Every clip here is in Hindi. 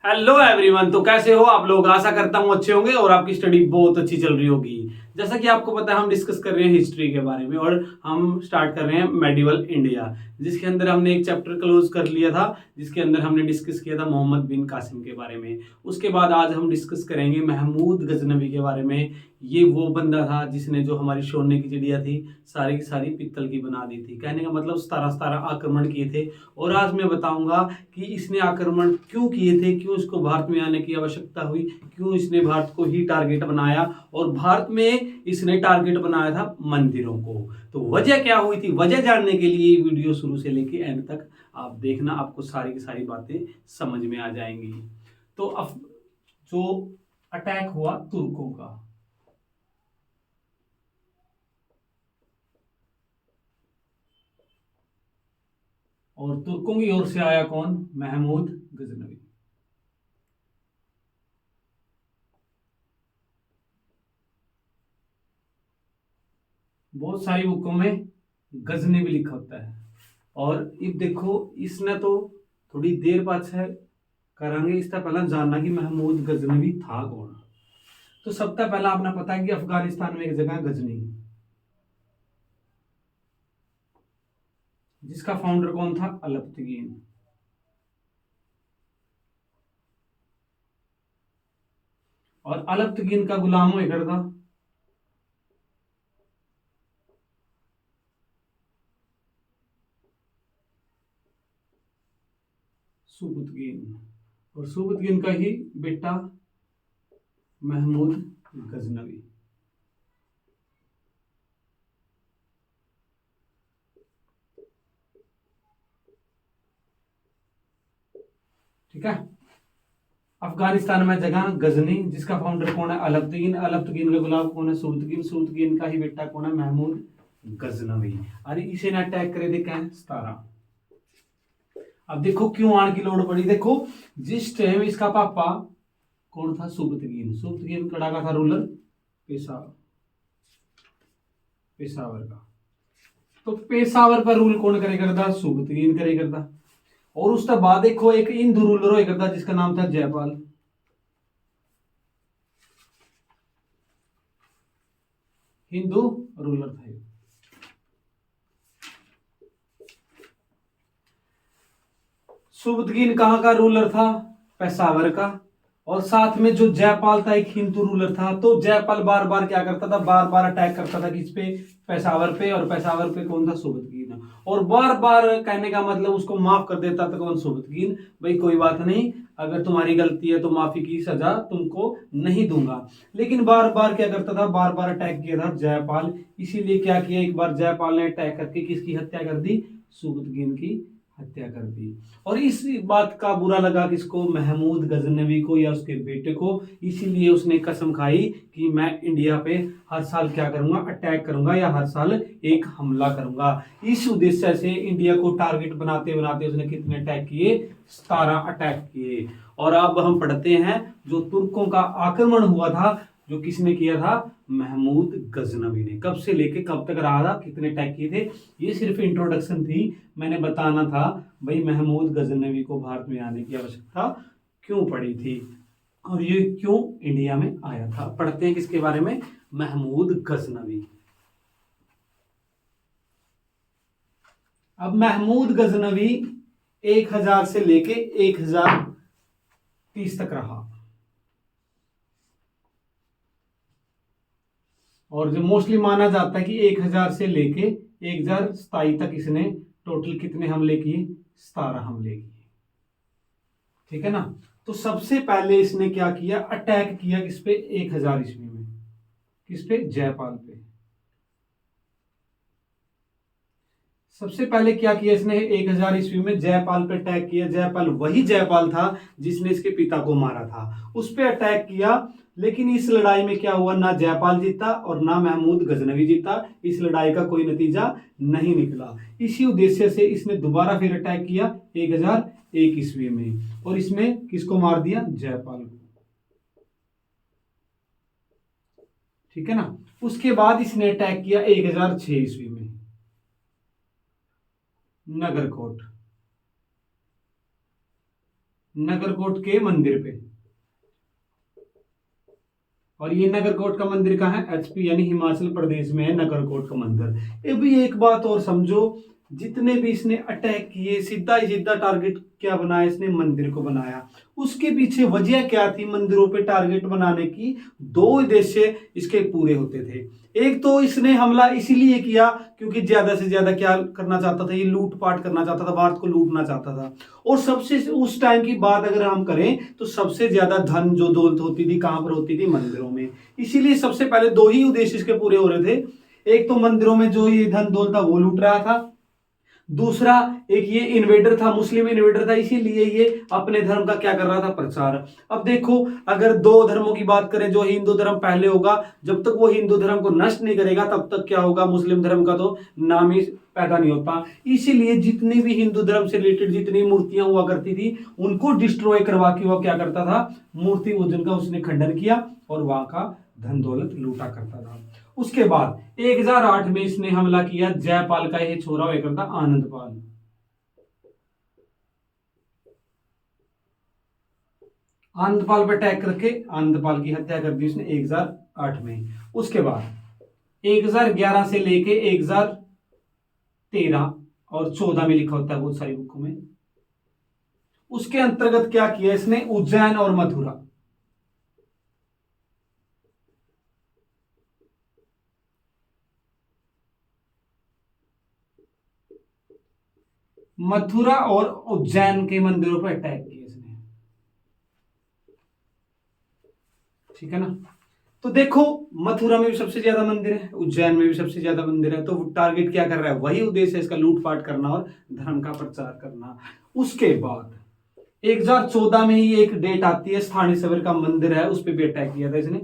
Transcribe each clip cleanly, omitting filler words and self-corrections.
Hello everyone. तो कैसे हो आप लोग? आशा करता हूँ अच्छे होंगे और आपकी स्टडी बहुत अच्छी चल रही होगी। जैसा कि आपको पता है हम डिस्कस कर रहे हैं हिस्ट्री के बारे में और हम स्टार्ट कर रहे हैं मेडिवल इंडिया, जिसके अंदर हमने एक चैप्टर क्लोज कर लिया था, जिसके अंदर हमने डिस्कस किया था मोहम्मद बिन कासिम के बारे में। उसके बाद आज हम डिस्कस करेंगे महमूद गजनवी के बारे में। ये वो बंदा था जिसने जो हमारी सोने की चिड़िया थी सारी की सारी पित्तल की बना दी थी। कहने का मतलब 17 आक्रमण किए थे। और आज मैं बताऊंगा कि इसने आक्रमण क्यों किए थे, क्यों इसको भारत में आने की आवश्यकता हुई, क्यों इसने भारत को ही टारगेट बनाया और भारत में इसने टारगेट बनाया था मंदिरों को। तो वजह क्या हुई थी, वजह जानने के लिए वीडियो शुरू से लेके एंड तक आप देखना, आपको सारी की सारी बातें समझ में आ जाएंगी। तो अब जो अटैक हुआ तुर्कों का, और तुर्कों की ओर से आया कौन? महमूद गजनवी। बहुत सारी बुकों में गजनी भी लिखा होता है। और ये देखो, इसने तो थोड़ी देर बाद से करांगे, इसका पहला जानना कि महमूद गजनवी था कौन। तो सबसे पहला आपने पता है कि अफगानिस्तान में एक जगह है गजनी, जिसका फाउंडर कौन था? अलप्तगीन। और अलप्तगीन का गुलाम हुआ करता सुबुतगीन, और सुबुतगीन का ही बेटा महमूद गजनवी। ठीक है। अफगानिस्तान में जगह गजनी, जिसका फाउंडर कौन है? अलप्तगीन। अलप्तगीन का गुलाम कौन है? सुबुतगीन। सुबुतगीन का ही बेटा कौन है? महमूद गजनवी। अरे इसे ना अटैक करे थे क्या? 17। अब देखो क्यों आने की लोड़ पड़ी। देखो, जिस टाइम इसका पापा कौन था? सुबुतगीन। सुबुतगीन कड़ा का था रूलर पेशावर, पेशावर का। तो पेशावर पर रूल कौन करे करता? सुबुतगीन करे करता। और उसके बाद देखो एक हिंदू रूलर हो करता जिसका नाम था जयपाल। हिंदू रूलर था। सुबुतगीन कहाँ का रूलर था? पेशावर का। और साथ में जो जयपाल था एक हिंदू रूलर था। तो जयपाल बार बार क्या करता था? बार बार अटैक करता था किस पे? पेशावर पे। और पेशावर पे कौन था? सुबुतगीन। और बार बार कहने का मतलब उसको माफ कर देता था कौन? सुबुतगीन। भाई कोई बात नहीं, अगर तुम्हारी गलती है तो माफी की सजा तुमको नहीं दूंगा। लेकिन बार बार क्या करता था? बार बार अटैक किया था जयपाल। इसीलिए क्या किया, एक बार जयपाल ने अटैक करके किसकी हत्या कर दी? सुबुतगीन की हत्या कर दी। और इस बात का बुरा लगा किसको? महमूद गजनवी को या उसके बेटे को। इसीलिए उसने कसम खाई कि मैं इंडिया पे हर साल क्या करूंगा? अटैक करूंगा, या हर साल एक हमला करूंगा। इस उद्देश्य से इंडिया को टारगेट बनाते बनाते उसने कितने अटैक किए? 17 अटैक किए। और अब हम पढ़ते हैं जो तुर्कों का आक्रमण हुआ था, जो किसने किया था? महमूद गजनवी ने। कब से लेके कब तक रहा था, कितने अटैक किए थे? ये सिर्फ इंट्रोडक्शन थी, मैंने बताना था भाई महमूद गजनवी को भारत में आने की आवश्यकता क्यों पड़ी थी और ये क्यों इंडिया में आया था। पढ़ते हैं किसके बारे में? महमूद गजनवी। अब महमूद गजनवी 1000 से लेके 1030 तक रहा। और जो मोस्टली माना जाता है कि 1000 से लेके 1027 तक इसने टोटल कितने हमले किए? 17 हमले किए। ठीक है ना। तो सबसे पहले इसने क्या किया? अटैक किया किस पे? 1000 ईस्वी में। किस पे? जयपाल पे। सबसे पहले क्या किया इसने? 1000 ईस्वी में जयपाल पे अटैक किया। जयपाल वही जयपाल था जिसने इसके पिता को मारा था, उस पे अटैक किया। लेकिन इस लड़ाई में क्या हुआ? ना जयपाल जीता और ना महमूद गजनवी जीता। इस लड़ाई का कोई नतीजा नहीं निकला। इसी उद्देश्य से इसने दोबारा फिर अटैक किया 1001 ईस्वी में, और इसमें किसको मार दिया? जयपाल को। ठीक है ना। उसके बाद इसने अटैक किया 1006 ईस्वी में, नगरकोट। नगरकोट के मंदिर पे। और ये नगरकोट का मंदिर कहाँ है? एचपी यानी हिमाचल प्रदेश में है नगरकोट का मंदिर। ये भी एक बात और समझो, जितने भी इसने अटैक किए सीधा ही सीधा टारगेट क्या बनाया इसने? मंदिर को बनाया। उसके पीछे वजह क्या थी मंदिरों पे टारगेट बनाने की? दो उद्देश्य इसके पूरे होते थे। एक तो इसने हमला इसीलिए किया क्योंकि ज्यादा से ज्यादा क्या करना चाहता था? ये लूटपाट करना चाहता था, भारत को लूटना चाहता था। और सबसे उस टाइम की बात अगर हम करें तो सबसे ज्यादा धन जो दौलत होती थी कहां पर होती थी? मंदिरों में। इसीलिए सबसे पहले दो ही उद्देश्य इसके पूरे हो रहे थे। एक तो मंदिरों में जो ये धन दौलत था वो लूट रहा था, दूसरा एक ये इन्वेडर था, मुस्लिम इन्वेडर था, इसीलिए ये अपने धर्म का क्या कर रहा था? प्रचार। अब देखो, अगर दो धर्मों की बात करें, जो हिंदू धर्म पहले होगा, जब तक वो हिंदू धर्म को नष्ट नहीं करेगा तब तक क्या होगा? मुस्लिम धर्म का तो नाम ही पैदा नहीं होता। इसीलिए जितनी भी हिंदू धर्म से रिलेटेड जितनी मूर्तियां हुआ करती थी उनको डिस्ट्रॉय करवा के वो क्या करता था? मूर्ति पूजन का उसने खंडन किया और वहां का धन दौलत लूटा करता था। उसके बाद 1008 में इसने हमला किया, जयपाल का यह छोरा हुआ करता आनंदपाल। आनंदपाल पर अटैक करके आनंदपाल की हत्या कर दी उसने 1008 में। उसके बाद 1011 से लेके 1013 और 14 में लिखा होता है बहुत सारी बुकों में। उसके अंतर्गत क्या किया इसने? उज्जैन और मथुरा। मथुरा और उज्जैन के मंदिरों पर अटैक किया इसने। ठीक है ना? तो देखो, मथुरा में भी सबसे ज्यादा मंदिर है, उज्जैन में भी सबसे ज्यादा मंदिर है, तो टारगेट क्या कर रहा है? वही उद्देश्य है इसका, लूटपाट करना और धर्म का प्रचार करना। उसके बाद 1014 में ही एक डेट आती है, स्थानीय सेवर का मंदिर है उस पर भी अटैक किया था इसने।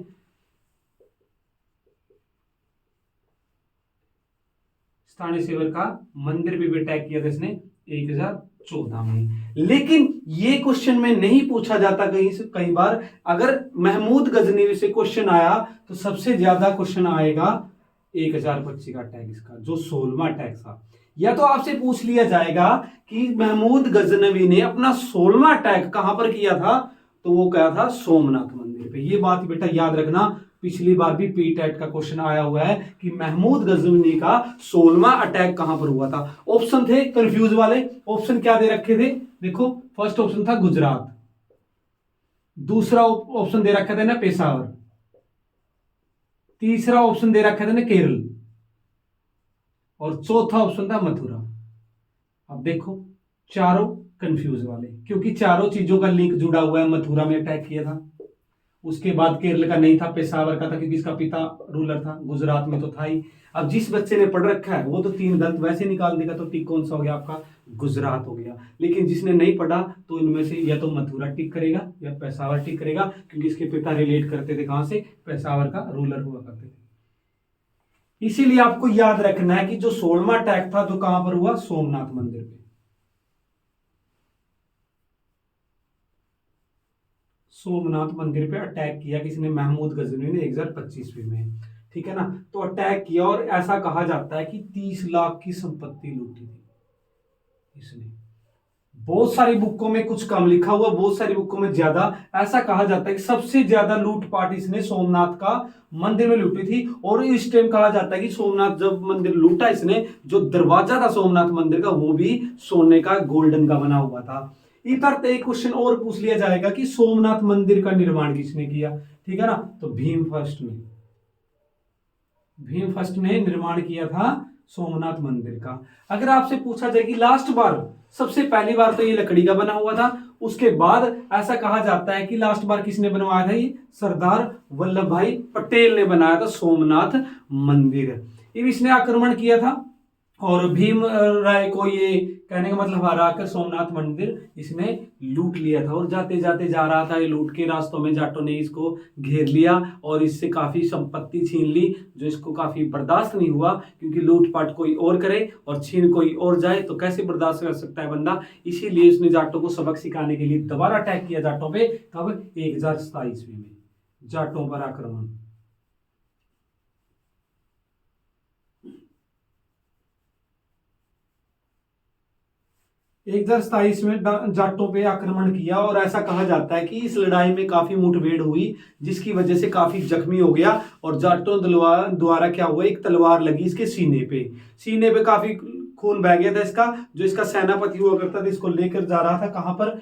स्थानीय सेवर का मंदिर पे भी अटैक किया था इसने 1014 में। लेकिन ये क्वेश्चन में नहीं पूछा जाता कहीं से, कई बार अगर महमूद गजनवी से क्वेश्चन आया तो सबसे ज्यादा क्वेश्चन आएगा 1025 का अटैक, इसका जो 16वां अटैक था। या तो आपसे पूछ लिया जाएगा कि महमूद गजनवी ने अपना 16वां अटैक कहां पर किया था, तो वो क्या था? सोमनाथ मंदिर पे। ये बात बेटा याद रखना, पिछली बार भी पीटेट का क्वेश्चन आया हुआ है कि महमूद गजनवी का 16वां अटैक कहां पर हुआ था। ऑप्शन थे कंफ्यूज वाले, ऑप्शन क्या दे रखे थे? देखो, फर्स्ट ऑप्शन था गुजरात, दूसरा ऑप्शन दे रखा था ना पेशावर, तीसरा ऑप्शन दे रखा था ना केरल, और चौथा ऑप्शन था मथुरा। अब देखो, चारों कंफ्यूज वाले, क्योंकि चारों चीजों का लिंक जुड़ा हुआ है। मथुरा में अटैक किया था, उसके बाद केरल का नहीं था, पेशावर का था क्योंकि इसका पिता रूलर था, गुजरात में तो था ही। अब जिस बच्चे ने पढ़ रखा है वो तो तीन गलत वैसे निकाल देगा, तो टिक कौन सा हो गया आपका? गुजरात हो गया। लेकिन जिसने नहीं पढ़ा तो इनमें से या तो मथुरा टिक करेगा या पेशावर टिक करेगा, क्योंकि इसके पिता रिलेट करते थे कहां से? पेशावर का रूलर हुआ करते थे। इसीलिए आपको याद रखना है कि जो 16वां अटैक था जो कहां पर हुआ? सोमनाथ मंदिर पे। सोमनाथ मंदिर पे अटैक किया किसने? महमूद गजनवी ने 1025 में। ठीक है ना? तो अटैक किया और ऐसा कहा जाता है कि 30 लाख की संपत्ति लूटी थी इसने। बहुत सारी बुकों में कुछ कम लिखा हुआ, बहुत सारी बुकों में ज्यादा। ऐसा कहा जाता है कि सबसे ज्यादा लूटपाट इसने सोमनाथ का मंदिर में लूटी थी। और इस टाइम कहा जाता है कि सोमनाथ जब मंदिर लूटा इसने, जो दरवाजा था सोमनाथ मंदिर का वो भी सोने का, गोल्डन का बना हुआ था। इधर एक क्वेश्चन और पूछ लिया जाएगा कि सोमनाथ मंदिर का निर्माण किसने किया? ठीक है ना? तो भीम फर्स्ट ने, भीम फर्स्ट ने निर्माण किया था सोमनाथ मंदिर का। अगर आपसे पूछा जाए कि लास्ट बार, सबसे पहली बार तो ये लकड़ी का बना हुआ था, उसके बाद ऐसा कहा जाता है कि लास्ट बार किसने बनवाया था? ये सरदार वल्लभ भाई पटेल ने बनाया था सोमनाथ मंदिर। ये इसने आक्रमण किया था और भीम राय को, ये कहने का मतलब हरा कर सोमनाथ मंदिर इसने लूट लिया था। और जाते जाते जा रहा था ये लूट के, रास्तों में जाटों ने इसको घेर लिया और इससे काफी संपत्ति छीन ली, जो इसको काफी बर्दाश्त नहीं हुआ। क्योंकि लूटपाट कोई और करे और छीन कोई और जाए तो कैसे बर्दाश्त कर सकता है बंदा। इसीलिए इसने जाटों को सबक सिखाने के लिए दोबारा अटैक किया जाटों पे। कब? 1027 में जाटों पर आक्रमण। 1027 में जाटों पे आक्रमण किया और ऐसा कहा जाता है कि इस लड़ाई में काफी मुठभेड़ हुई, जिसकी वजह से काफी जख्मी हो गया और जाटों द्वारा क्या हुआ, एक तलवार लगी इसके सीने पे काफी खून बह गया था इसका। जो इसका सेनापति हुआ करता था इसको लेकर जा रहा था कहां पर,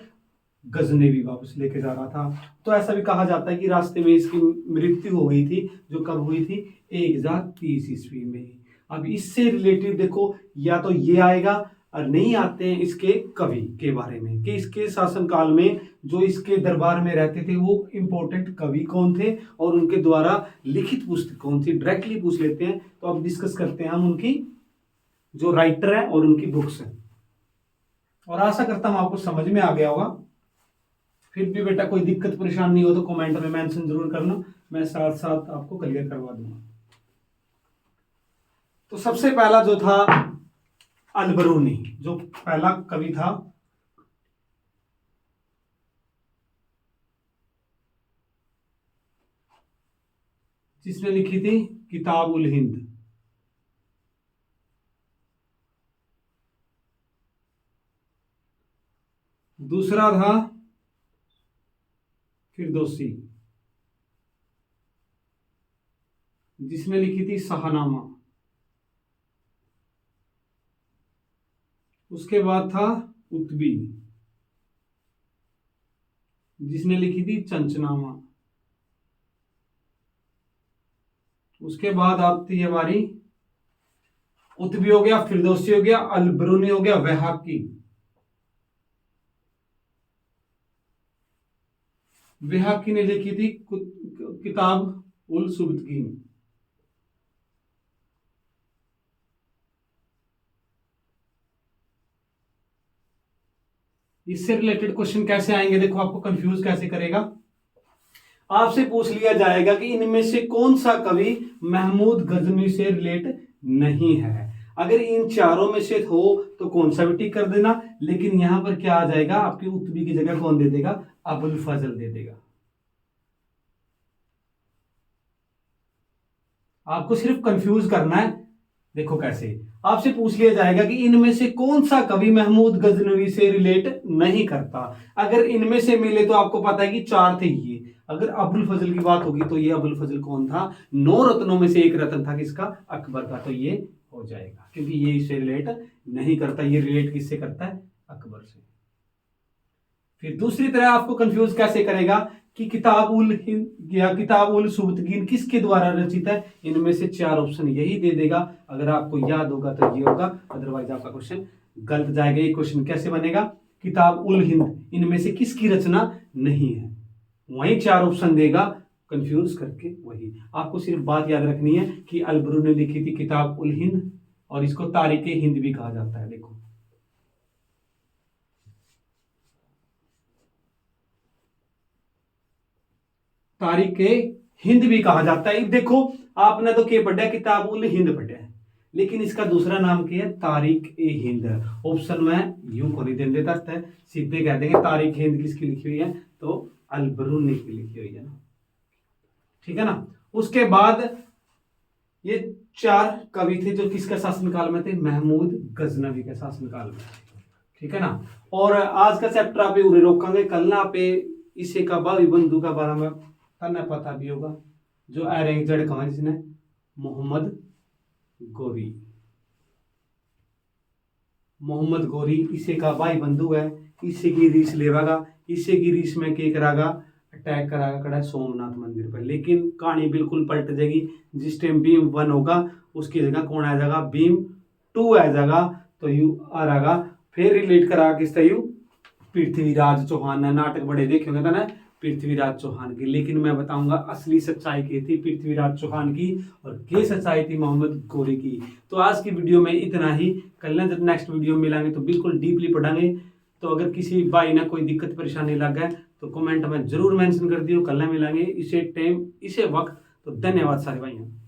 गजनेवी वापस लेके जा रहा था। तो ऐसा भी कहा जाता है कि रास्ते में इसकी मृत्यु हो गई थी, जो कब हुई थी, 1030 ईस्वी में। अब इससे रिलेटेड देखो, या तो ये आएगा और नहीं आते हैं इसके कवि के बारे में, कि इसके शासनकाल में जो इसके दरबार में रहते थे वो इंपॉर्टेंट कवि कौन थे और उनके द्वारा लिखित पुस्तक कौन थी, डायरेक्टली पूछ लेते हैं। तो अब डिस्कस करते हैं हम उनकी जो राइटर है और उनकी बुक्स हैं, और आशा करता हूं आपको समझ में आ गया होगा। फिर भी बेटा कोई दिक्कत परेशानी हो तो कमेंट में मेंशन जरूर करना, मैं साथ साथ आपको क्लियर करवा दूंगा। तो सबसे पहला जो था अलबरूनी, जो पहला कवि था, जिसने लिखी थी किताब उल हिंद। दूसरा था फिरदौसी, जिसने लिखी थी शाहनामा। उसके बाद था उत्बी, जिसने लिखी थी चंचनामा। उसके बाद आती है हमारी, उत्बी हो गया, फिरदौसी हो गया, अलबरूनी हो गया, वहाकी। वहाकी ने लिखी थी किताब उल सुबतगीन। इससे रिलेटेड क्वेश्चन कैसे आएंगे, देखो आपको कंफ्यूज कैसे करेगा। आपसे पूछ लिया जाएगा कि इनमें से कौन सा कवि महमूद गजनवी से रिलेट नहीं है। अगर इन चारों में से हो तो कौन सा भी टिक कर देना, लेकिन यहां पर क्या आ जाएगा, आपकी उत्बी की जगह कौन दे देगा, अबुल फजल दे देगा। आपको सिर्फ कंफ्यूज करना है। देखो कैसे, आपसे पूछ लिया जाएगा कि इनमें से कौन सा कवि महमूद गजनवी से रिलेट नहीं करता। अगर इनमें से मिले तो आपको पता है कि चार थे ये। अगर अबुल फजल की बात होगी तो ये अबुल फजल कौन था, 9 रत्नों में से एक रत्न था किसका, अकबर का। तो ये हो जाएगा, क्योंकि ये इससे रिलेट नहीं करता। ये रिलेट किससे करता है, अकबर से। फिर दूसरी तरह आपको कंफ्यूज कैसे करेगा कि किताब उल हिंद या किताब उल सुबतगीन किसके द्वारा रचित है। इनमें से चार ऑप्शन यही दे देगा। अगर आपको याद होगा तो ये होगा, अदरवाइज आपका क्वेश्चन गलत जाएगा। ये क्वेश्चन कैसे बनेगा, किताब उल हिंद इनमें से किसकी रचना नहीं है, वही चार ऑप्शन देगा कंफ्यूज करके। वही आपको सिर्फ बात याद रखनी है कि अलबरूनी ने लिखी थी किताब उल हिंद, और इसको तारीख हिंद भी कहा जाता है। देखो तारीख हिंद भी कहा जाता है। देखो आपने तो क्या पढ़ा, किताब उल हिंद पढ़ा है, लेकिन इसका दूसरा नाम क्या है, तारीख ए हिंद। ऑप्शन में यूं को नहीं देते है, सीधे कह देंगे तारीख हिंद किसकी लिखी हुई है, तो अलबरूनी की लिखी हुई है ना, ठीक है ना। उसके बाद ये चार कवि थे जो किसके शासनकाल में थे, महमूद गजनवी के शासनकाल में, ठीक है ना। और आज का चैप्टर आप उरे रोकांगे, कल ना पे इसे का भावी बंधु का बारे में तन्ने पता भी होगा, जो अरेंजड कहा जिसने मोहम्मद गोरी इसे का भाई बंधु है। इसे की रीस लेवागा, इसे की रीस में के करागा, अटैक करागा कड़ा सोमनाथ मंदिर पर। लेकिन कहानी बिल्कुल पलट जाएगी। जिस टाइम भीम 1 होगा उसकी जगह कौन आ जाएगा, भीम 2 आ जाएगा। तो यू आ रहेगा, फिर रिलेट करा किस यू पृथ्वीराज चौहान ने, नाटक बड़े देखे होंगे ना पृथ्वीराज चौहान की। लेकिन मैं बताऊंगा असली सच्चाई की थी पृथ्वीराज चौहान की, और ये सच्चाई थी मोहम्मद गोरी की। तो आज की वीडियो में इतना ही। कल ना जब नेक्स्ट वीडियो मिलेंगे तो बिल्कुल डीपली पढ़ांगे। तो अगर किसी भाई ना कोई दिक्कत परेशानी लग गए तो कमेंट में जरूर मेंशन कर दियो। कल ना मिलेंगे इसे टाइम इसे वक्त। तो धन्यवाद सारे भाइयों।